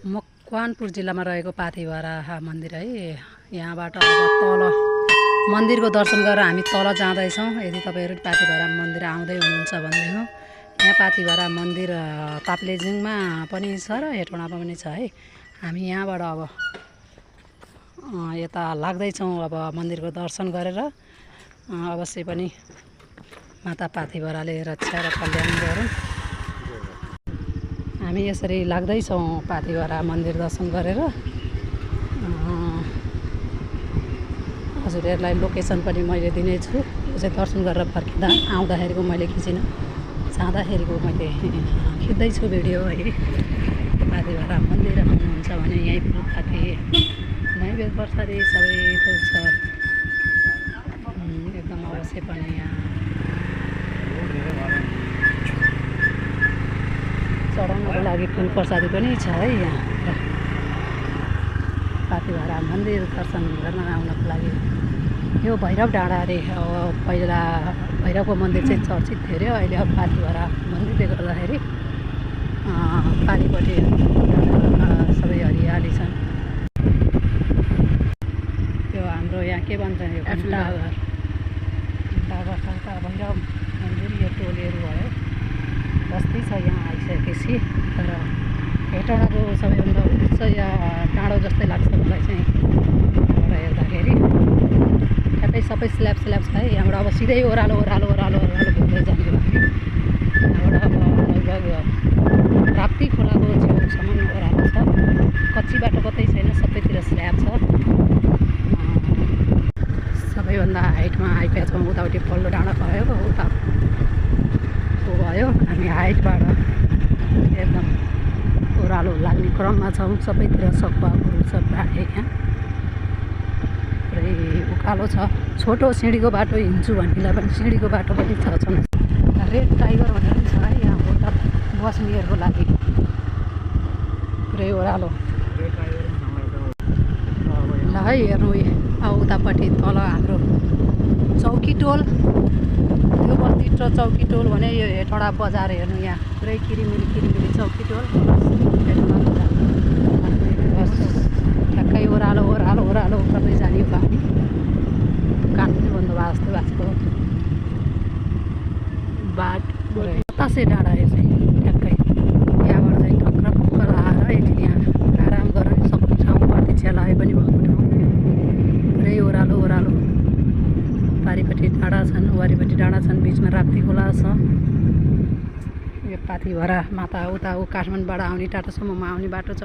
मकवानपुर जिल्लामा रहेको पाथिभरा मन्दिर है। यहाँबाट अब तल मन्दिरको दर्शन गरेर हामी तल जाँदैछौँ। यदि तपाईँहरू पाथिभरा मन्दिर आउँदै हुनुहुन्छ भनेदेखि यहाँ पाथिभरा मन्दिर ताप्लेजुङमा पनि छ र हेटौँडामा पनि छ है। हामी यहाँबाट अब यता लाग्दैछौँ अब मन्दिरको दर्शन गरेर। अवश्य पनि माता पाथिभराले रक्षा र कल्याण गरून्। हामी यसरी लाग्दैछौँ पाथिभरा मन्दिर दर्शन गरेर। हजुरहरूलाई लोकेसन पनि मैले दिनेछु। यो चाहिँ दर्शन गरेर फर्किँदा आउँदाखेरिको मैले खिचिनँ, जाँदाखेरिको मैले खिच्दैछु भिडियो है। पाथिभरा मन्दिर आउनुहुन्छ भने यहीँ फुलपाती नैवेद्य प्रसादी सबै थोक छ। एकदम अवश्य पनि यहाँ चढाउनको लागि फुल प्रसादी पनि छ है। यहाँ पाथिभरा मन्दिर दर्शन गर्न आउनको लागि यो भैरव डाँडा अरे। पहिला भैरवको मन्दिर चाहिँ चर्चित थियो अरे। अहिले अब पाथिभरा मन्दिरले गर्दाखेरि पारिपट्टि सबै हरियाली छन्। त्यो हाम्रो यहाँ के भन्छ यो घन्टाघर खालका भैरव मन्दिर यो टोलीहरू भयो। बस्ती छ यहाँ आइसकेपछि। तर हेटौँडाको सबैभन्दा उच्च या टाढो जस्तै लाग्छ मलाई चाहिँ यहाँबाट हेर्दाखेरि। ठ्याक्कै सबै स्ल्याब छ है। यहाँबाट अब सिधै ओह्रालो घुम्दै जाने भयो। यहाँबाट अब लगभग राप्ती खोलाको छेउसम्म ओह्रालो छ। कच्ची बाटो कतै छैन, सबैतिर स्ल्याब छ। सबैभन्दा हाइटमा आइपुगेका छौँ। उतापट्टि पल्लो डाँडा भयो, उता भयो। हामी हाइटबाट एकदम ओह्रालो लाग्ने क्रममा छौँ। सबैतिर सकुवाहरू सब राखे। यहाँ पुरै उकालो छ। छोटो सिँढीको बाटो हिँड्छु भन्नेलाई पनि सिँढीको बाटो पनि छ। रेड टाइगर भनेर पनि छ है यहाँ उता बस्नेहरूको लागि। पुरै ओह्रालो ल है। हेर्नु अब उतापट्टि तल हाम्रो चौकी टोल, यो बस्ती चौकी टोल भने यो हेटौँडा बजार हेर्नु। यहाँ पुरै किरिमिरी चौकी टोल हेटौँडा बजार। ठ्याक्कै ओह्रालो गर्दै जाने हो हामी। कानुनी बन्दोबस्त भएको बाटो बतासे डाँडा यो चाहिँ ठ्याक्कै। यहाँबाट चाहिँ टक्क आएर एकछिन यहाँ आराम गर्न सक्ने ठाउँ, प्रतीक्षा लाए पनि भएको ठाउँ। पुरै ओह्रालो पारिपट्टि डाँडा छन्, वारिपट्टि डाँडा छन्, बिचमा राप्ती खोला छ। यो पाथिभरा माता उता काठमाडौँबाट आउने टाटासम्ममा आउने बाटो छ।